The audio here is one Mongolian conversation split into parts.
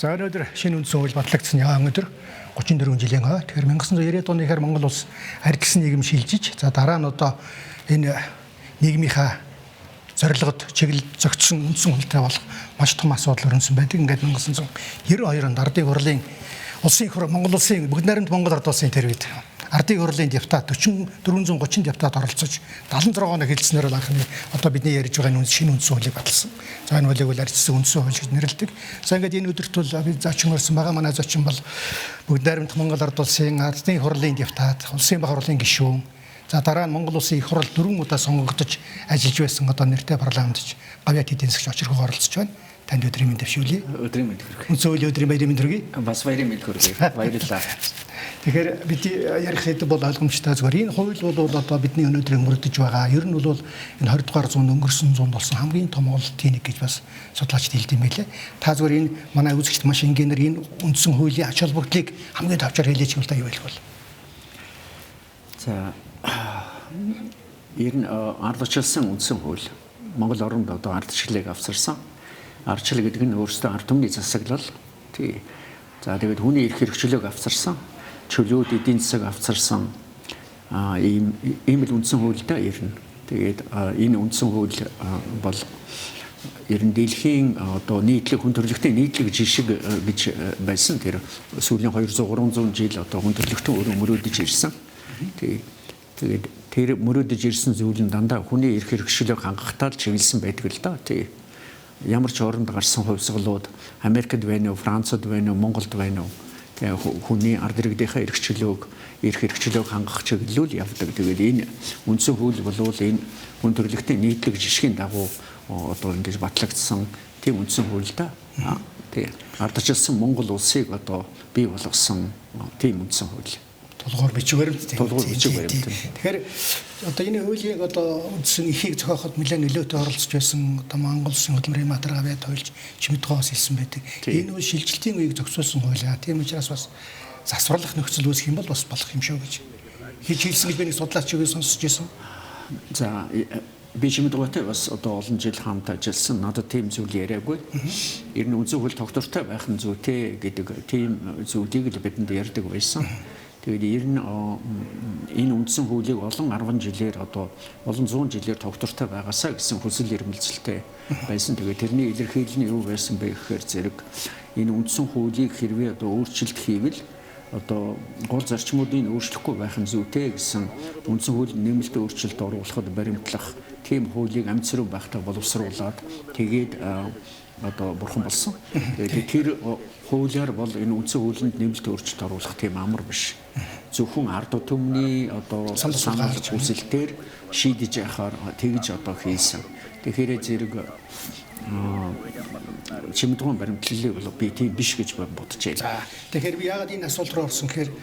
За өнөөдөр шинэ үндсэн хууль батлагдсан яахан өдөр 34 жилийн хойно. Тэгэхээр 1990-ад оны ихэр Монгол улс арилсан нийгэм шилжиж, за дараа нь одоо энэ нийгмийнхаа зорилгод чиглэл зохицсон үндсэн хуультай болох маш том асуудал өрнөсөн байдаг. Ингээд 1992 онд Ардын хурлын улсын их хурл Монгол улсын бүгд найрамд Монгол ард улсын тэрвэд Ардын хурлын депутат 430 депутат оролцож 76 оноо хэлснээр л анхны одоо бидний ярьж байгаа энэ шинэ үндсэн хуулийг баталсан. За энэ хуулийг бол арчсан үндсэн хууль гэж нэрлэдэг. За ингээд энэ өдөрт бол би зочин орсон байгаа манай зочин бол бүгд найрамд Монгол ард улсын Ардын хурлын депутат, улсын баг хурлын гишүүн. За дараа нь Монгол улсын их хурл 4 удаа сонгогдож ажиллаж байсан одоо нэртэй парламентч Гавьяат эдийн засгийн очирхоо оролцож байна. Танд өдрийн мэнд тавьшуулъя. Өдрийн мэнд хүргэе. Үндсэн хуулийн өдрийн баярын мэнд хүргэе. Бас баярын мэнд хүргэе. Баярлалаа. Тэгэхээр бид ярих хэдэг бол ойлгомжтой зүгээр. Энэ хууль бол одоо бидний өнөөдрийн мөрдөж байгаа. Ер нь бол энэ 20 дугаар зуунд өнгөрсөн зуунд болсон хамгийн том ололтын нэг гэж бас судлаачид хэлдэм байлээ. Та зүгээр энэ манай үзэгчд маш энгийнээр энэ үндсэн хуулийн ач холбогдлыг хамгийн товчоор хэлээч бол та юу хэлэх бол. За ер нь ардчлсан үндсэн хууль Монгол оронд одоо ардчлалыг авчирсан. Ардчлал гэдэг нь өөрөөсөө ард түмний засаглал. Тий. За тэгээд хүний эрх хэрэгчлөөг авчирсан. Чөлөөт эдийн засаг авчирсан ийм л үндсэн хуультай ирнэ. Тэгээд энэ үндсэн хууль бол ер нь дэлхийн одоо нийтлэг хүн төрөлхтний нийтлэг жишг гэж байсан. Тэр сүүлийн 200-300 жил одоо хүн төрөлхтөн өөрөө мөрөөдөж ирсэн. Тэгээд тэр мөрөөдөж ирсэн зүйл нь дандаа хүний эрх хэрэгчлөөг хангахтаа л чиглэсэн байдаг л да. Тий. Ямар ч оронд гарсан хувьсгалууд Америкт байна уу, Францад байна уу, Монголд байна уу. Тэгээ хүний ард иргэдийнхээ эрх хэрэгчлөөг хангах чиглэлүүл явдаг. Тэгээд энэ үндсэн хууль бол энэ хүн төрөлхтний нийтлэг жишгийн дагуу одоо ингэж батлагдсан тийм үндсэн хууль да. Тэгээ ардчилсан Монгол улсыг одоо бий болгосон тийм үндсэн хууль. Тулгуур бичиг баримт тийм. Тулгуур бичиг баримт. Тэгэхээр одоо энэ хуулийг одоо үндсэн ихийг зохиоход нэлээд нөлөөтэй оролцож байсан одоо Монгол Улсын хөдөлмөрийн Матар Гавьяат хуульч Чимэдгоос хэлсэн байдаг. Энэ үе шилжилтийн үеийг зохицуулсан хууль. Тийм учраас бас засварлах нөхцөл үүсэх юм бол бас болох юм шүү гэж хэлсэн гэж би нэг судлаач чигээр сонсож байсан. За би Чимэдгоотой бас одоо олон жил хамт ажилласан. Надад тийм зүйл яриаггүй. Ер нь үндсэн хууль тогтвортой байх нь зүйтэй гэдэг тийм зүйлийг л бидэнд ярьдаг байсан. Тэгээд ер нь энэ үндсэн хуулийг олон 10 жилээр одоо олон 100 жилээр тогтвортой байгаасаа гэсэн хүсэл эрмэлзэлтэй байсан. Тэгээд тэрний илэрхийлэл нь юу байсан бэ гэхээр зэрэг энэ үндсэн хуулийг хэрвээ одоо өөрчлөлт хийвэл одоо гол зарчмуудыг өөрчлөхгүй байх нь зүйтэй гэсэн үндсэн хуулийн нэмэлт өөрчлөлт оруулахад баримтлах тийм хуулийг амжилт байхтай боловсруулад тэгээд одоо бурхан болсон. Тэгээд тэр хуулиар бол энэ үндсэн хуулинд нэмэлт өөрчлөлт оруулах тийм амар биш. Зөвхөн ард түмний одоо санал хүсэлтээр шийдэж яхаар тэгж одоо хийсэн. Тэгэхээр зэрэг Чимэдгоон баримтлалыг бол би тийм биш гэж бодож байна. За тэгэхээр би яагаад энэ асуулт руу орсон гэхээр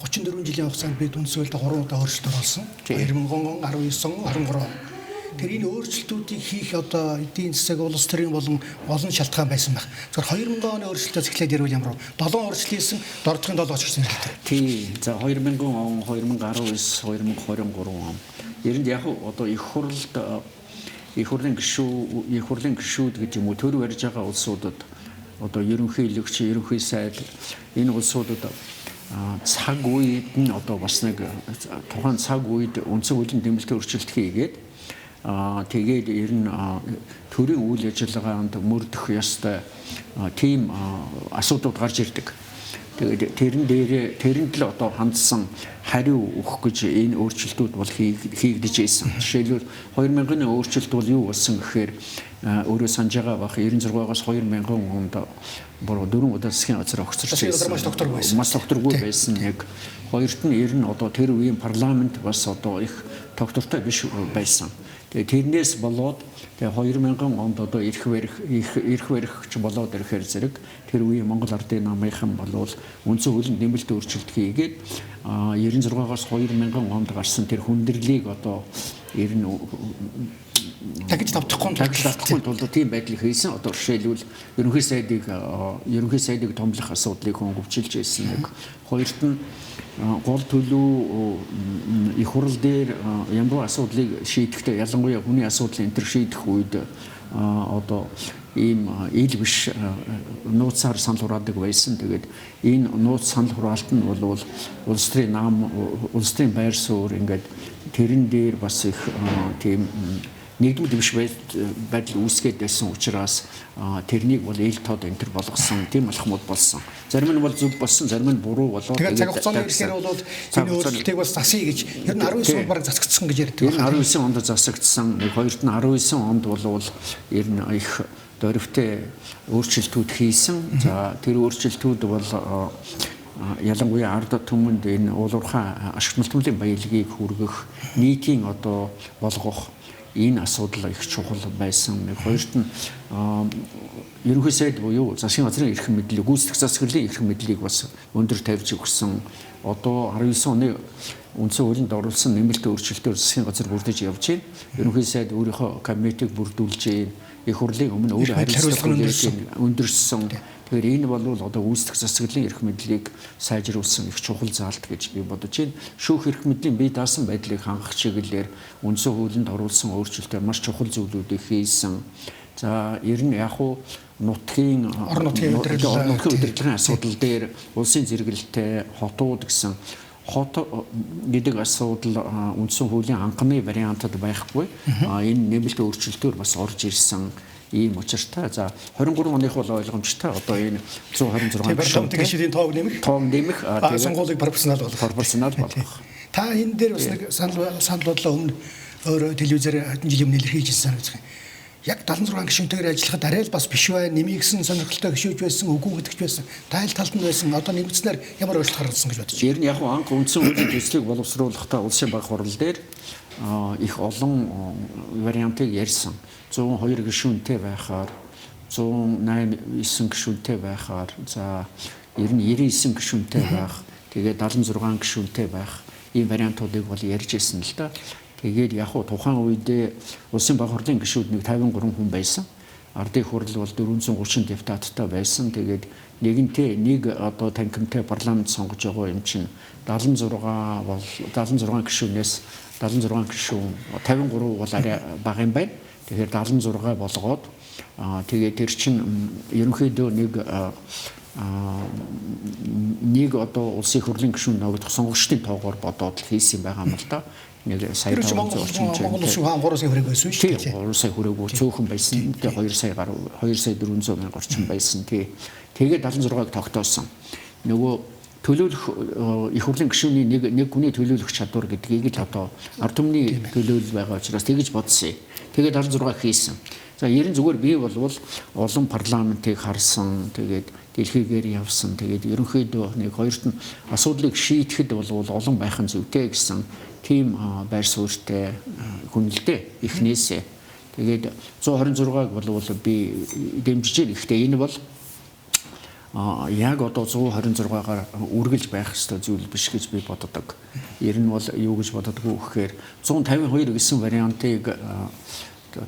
34 жилийн хугацаанд бид үндсэн хуульд 3 удаа өөрчлөлт оруулсан. 2019, 19, 23. Тэр энэ өөрчлөлтүүдийг хийх одоо эдийн засаг улс төрийн болон олон шалтгаан байсан байх. Зөвхөн 2000 оны өөрчлөлтөөс эхлээд ярил ямар 7 өөрчлөлт хийсэн, дордохын 7 очсон хэрэгтэй. Тий. За 2000 он, 2019, 2023 он. Ер нь яг одоо их хурлын гишүүд гэж юм уу төр барьж байгаа улсуудад одоо ерөнхийлөгч, ерөнхий сайд энэ улсуудад цаг үед нь одоо бас нэг тухайн цаг үед үндсэн хуулийн нэмэлт өөрчлөлт хийгээд тэгээд ер нь төрийн үйл ажиллагаанд мөрдөх ёстой тийм асуудлууд гарч ирдэг. Тэгээд тэрэнд л одоо хандсан хариу өгөх гэж энэ өөрчлөлтүүд бол хийгдэж байсан. Жишээлбэл 2000-ны өөрчлөлт бол юу болсон гэхээр өөрөө санаж байгаа бах 96-аас 2000 онд бороо 4 удаа засгийн газар огцорч байсан. Маш тогтворгүй байсан. Яг хоёрт нь ер нь одоо тэр үеийн парламент бас одоо их тогтвортой биш байсан. Тэгээ тэрнээс болоод тэгээ 2000 онд одоо эрх барихч болоод ирэхээр зэрэг тэр үеийн Монгол Ардын намынхан болвол үндсэн хуулийн нэмэлт өөрчлөлт хийгээд 96-аас 2000 онд гарсан тэр хүндрэлийг одоо ер нь тагж давтахгүй тулд тийм байдлыг хийсэн. Одоо жишээлбэл ерөнхий сайдыг томлох асуудлыг хөнгөвчилж байсан. Нэг хоёрт нь гол төлөв их хурл дээр ямар асуудлыг шийдэхдээ ялангуяа хүний асуудлыг энэ төр шийдэх үед одоо ийм ил биш нууцаар санал хураадаг байсан. Тэгээд энэ нууц санал хураалт нь бол улс төрийн нам, улс төрийн байр суурь ингээд тэрэн дээр бас их тийм нэгдмэл биш байдал үүсгээд байсан учраас тэрнийг бол ил тод энэ төр болгосон тийм алхмууд болсон. Зарим нь бол зөв болсон, зарим нь буруу болоод тэгээд цаг хугацааны ихээр бол энэ өөрчлөлтийг бас засъя гэж ер нь 19 онд бараг засагдсан гэж ярьдаг. Энэ 19 онд засагдсан. Хоёрт нь 19 онд бол ер нь их дөрвтэй өөрчлөлтүүд хийсэн. За тэр өөрчлөлтүүд бол ялангуяа ард түмэнд энэ уулуурхай ашигт малтмлын баялагийг хүргэх, нийтийн одоо болгох энэ асуудал их чухал байсан. Хоёрт нь ерөнхий сайд буюу засгийн газрын эрх мэдлэг, гүйцэтгэх засаглалын эрх мэдлийг бас өндөр тавьж өгсөн. Одоо 19 оны үндсэн хуулинд оруулсан нэмэлт өөрчлөлтөөр засгийн газар бүрдэж явж байна. Ерөнхий сайд өөрийнхөө кабинетийг бүрдүүлж байна. Их хурлын өмнө өөр хариуцлага өндөрсөн. Тэгэхээр энэ бол одоо гүйцэтгэх засаглалын эрх мэдлийг сайжруулсан их чухал заалт гэж би бодож байна. Шүүх эрх мэдлийн бие даасан байдлыг хангах чиглэлээр үндсэн хуулинд оруулсан өөрчлөлтөөр маш чухал зүйлүүдийг хийсэн. За ер нь яг уу нутгийн орон нутгийн удирдлагын асуудал дээр улсын зэрэгэлтэй хотууд гэсэн хот гэдэг асуудал үндсэн хуулийн анхны вариантад байхгүй. Энэ нэмэлт өөрчлөлтөөр бас орж ирсэн ийм учиртай. За 23 оных бол ойлгомжтой. Одоо энэ 126 парламентын гишүүдийн тоог нэмэх сонгуулийг пропорционал болгох. Та энэ дээр бас нэг санал бодлоо өмнө өөр телевизээр хэдэн жилийн өмнө илэрхийлж ирсэн санагдаж байна. Яг 76 гишүүнтэйгээр ажиллахад арай л бас биш бай, нэмэгсэн сонирхолтой гишүүж байсан, үгүй гэдэгч байсан. Тайл талд нь байсан. Одоо нэмэгдснээр ямар өөрчлөлт гаргасан гэж бодож байна. Ер нь яг анх үндсэн хуулийн төслийг боловсруулахдаа улсын баг хурал дээр их олон вариантыг ярьсан. 102 гишүүнтэй байхаар, 189 гишүүнтэй байхаар, за ер нь 99 гишүүнтэй байх, тэгээд 76 гишүүнтэй байх ийм вариантуудыг бол ярьж ирсэн л да. Тэгээд яг хуу тухайн үедээ улсын баг хурлын гишүүд нэг 53 хүн байсан. Ардын хурал бол 430 депутаттай байсан. Тэгээд нэгэнтээ нэг одоо танхимтай парламент сонгож байгаа юм чинь 76 бол 76 гишүүнээс 76 гишүүн 53 бол арай бага юм байна. Тэгэхээр 76 болгоод тэгээд тэр чинь ерөнхийдөө нэг одоо улсын хурлын гишүүн нөгөөх сонгогчдын тоогоор бодоод хийсэн байгаа юм л да. Нэг сая 500 орчим Монгол улсын хаан 3 сая хүрээгүй байсан шүү дээ. 3 сая хүрээгүй цөөхөн байсан. Тэгээ 2 сая гаруй 2 сая 400 мянга орчим байсан. Тэгээд 76-ыг тогтоосон. Нөгөө төлөөлөх их хурлын гишүүний нэг хүний төлөөлөх чадвар гэдгийг л одоо ард түмний төлөөлөл байгаа учраас тэгж бодсон. Тэгээд 76 хийсэн. За ерэн зүгээр би бол олон парламентыг харсан. Тэгээд дэлхийгээр явсан. Тэгээд ерөнхийдөө нэг хоёрт нь асуудлыг шийдэхэд бол олон байх нь зүйтэй гэсэн тийм байр суурьтай хүн л дээ эхнээсээ. Тэгээд 126-г бол би дэмжиж байна. Гэхдээ энэ бол яг одоо 126-гаар үргэлж байх ёстой зүйл биш гэж би боддог. Ер нь бол юу гэж боддоггүй гэхээр 152 гэсэн вариантыг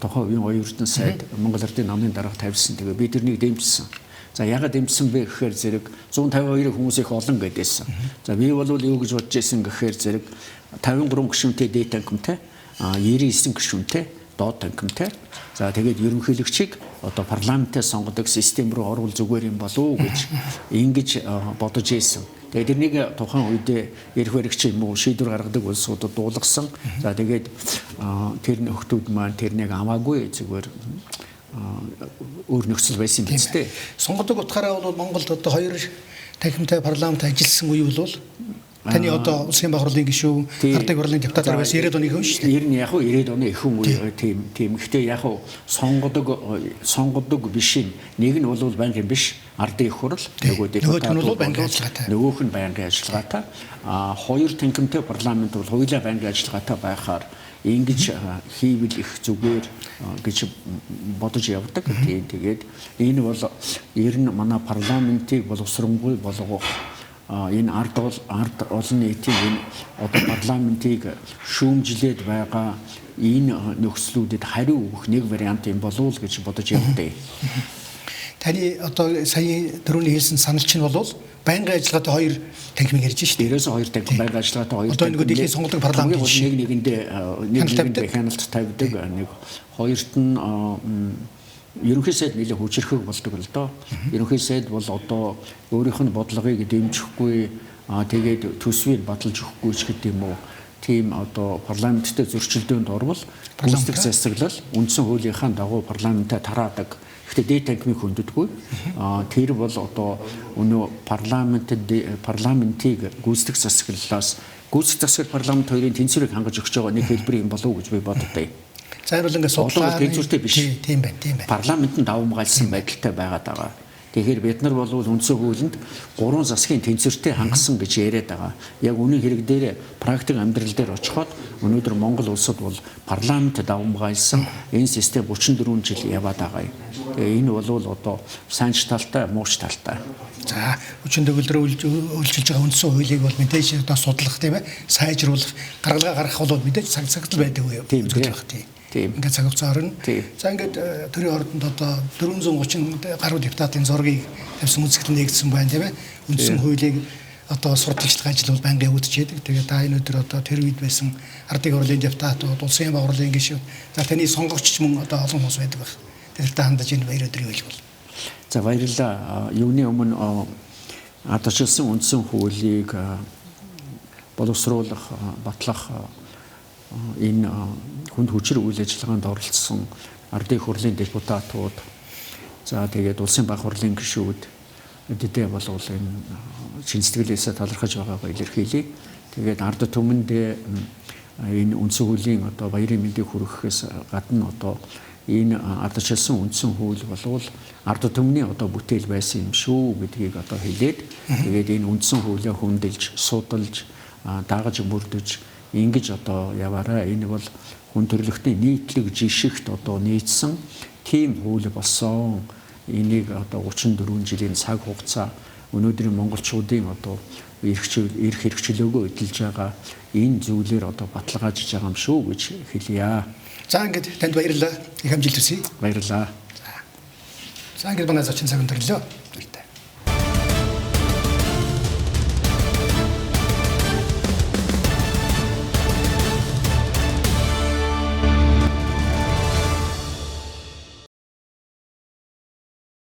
тухайн үеийн оюун эрдэнэ сайд Монгол Ардын намын дарга тавьсан. Тэгээ би тэрнийг дэмжсэн. За яагаад дэмжсэн бэ гэхээр зэрэг 152 хүмүүс их олон гэдээсэн. За би бол юу гэж бодож байсан гэхээр зэрэг 53 гишүүнтэй дээд танхимтай, 99 гишүүнтэй доод танхимтай. За тэгээд ерөнхийлөгчийг одоо парламентээ сонгодог систем рүү орвол зүгээр юм болов уу гэж ингэж бодож ийсэн. Тэгээд тэрнийг тухайн үедээ эрх баригч юм уу шийдвэр гаргадаг улсуудад дуулгасан. За тэгээд тэр нөхдүүд маань тэрнийг амаагүй зүгээр өөр нөхцөл байсан биз дээ. Сонгодог утгаараа бол Монголд одоо 2 танхимтай парламент ажилласан үе бол таны одоо улсын баг хурлын гишүүн, ардын хурлын депутат бас 90-ад оны хүн шүү дээ. Ер нь яг 90-ад оны хүн үе тийм. Гэхдээ яг сонгодог биш юм. Нэг нь бол байнгын биш ардын их хурл, нөгөөх нь байнгын ажиллагаатай. Нөгөөх нь байнгын ажиллагаатай. Хоёр танхимтай парламент бол хоёулаа байнгын ажиллагаатай байхаар ингэж хийвэл их зүгээр гэж бодож явдаг. Тэгээд энэ бол ер нь манай парламентыг боловсронгуй болгох энэ ард олон нийтийн энэ одоо парламентыг шүүмжлээд байгаа энэ нөхцлүүдэд хариу өгөх нэг вариант юм болов уу гэж бодож явдаа. Таны одоо сая дөрөвний хэлсэн санал чинь бол байнгын ажиллагаатай 2 танхимыг ярьж шүү дээ. 92 танхим байнгын ажиллагаатай 2 одоо нэг дэлхийн сонгодог парламент нэгэндээ хяналт тавьдаг. Нэг хоёрт нь ерөнхий сайд нэлээд хүчрхэг болдог л доо. Ерөнхий сайд бол одоо өөрийнх нь бодлогыг дэмжихгүй тэгээд төсвийг баталж өгөхгүй ч гэдэг юм уу. Тийм одоо парламенттэй зөрчилдөөнд орвол гүйцэтгэх засаглал үндсэн хуулийнхаа дагуу парламентаа тараадаг. Гэхдээ дээд танхимыг хөндөггүй. Тэр бол одоо өнөө парламентыг гүйцэтгэх засаглалаас гүйцэтгэх засаглал парламент хоёрын тэнцвэрийг хангаж өгч байгаа нэг хэлбэр юм болов уу гэж би боддоо. За энэ бол ингээд судлаа тэнцвэртэй биш. Тийм байна. Парламентын давамгайлсан байдалтай байгаад байгаа. Тэгэхээр бид нар бол үндсэн хуулинд 3 засгийн тэнцвэртэй хангасан гэж яриад байгаа. Яг үнэн хэрэг дээр практик амьдрал дээр очиход өнөөдөр Монгол улсад бол парламент давамгайлсан энэ систем 34 жил яваад байгаа юм. Тэгээ энэ бол одоо сайнч талтай, мууч талтай. За хүчин төгөлдрөө үйлчилж байгаа үндсэн хуулийг бол мэдээж одоо судлах тийм ээ, сайжруулах, гаргалгаа гаргах бол мэдээж цагтл байдаг уу? Тийм. Ингээд цаг хугацаа орно. За ингээд төрийн ордонд одоо 430 гаруй депутатын зургийг тавьсан үзэгдэл нэгдсэн байна тийм ээ. Үндсэн хуулийг одоо сурталчлах ажил бол байнга явагдаж байдаг. Тэгээд та энэ өдөр одоо тэр үед байсан ардын хурлын депутатууд, улсын яам хурлын гишүүд, за таны сонгогч ч мөн одоо олон хүмүүс байдаг баг. Тэр та хандаж энэ баяр өдрийг хэлбэл. За баярлалаа. Юуны өмнө ардчилсан үндсэн хуулийг боловсруулах, батлах энэ хүнд хүчээр үйл ажиллагаанд оролцсон ардын хурлын депутатууд, за тэгээд улсын баг хурлын гишүүд эдгээр бол энэ шинжлэглэлээс талархаж байгаагаа илэрхийлье. Тэгээд ард түмэнд энэ үндсэн хуулийн одоо баярын мэндийг хүргэхээс гадна одоо энэ ардчилсан үндсэн хууль болвол ард түмний одоо бүтээл байсан юм шүү гэдгийг одоо хэлээд тэгээд энэ үндсэн хуулиа хөндлөж, судалж, дагаж мөрдөж ингэж одоо яваарай. Энэ бол хүн төрөлхтний нийтлэг жишгт одоо нийцсэн тийм хууль болсон. Энийг одоо 34 жилийн цаг хугацаа өнөөдрийн монголчуудын одоо эрх хэрэгчлөөгөө эдэлж байгаа энэ зүйлээр одоо баталгаажж байгаа юм шүү гэж хэлье. За ингээд танд баярлалаа. Их амжилт хүсье. Баярлалаа. За ингээд манай зочин цаг өндөрлөө.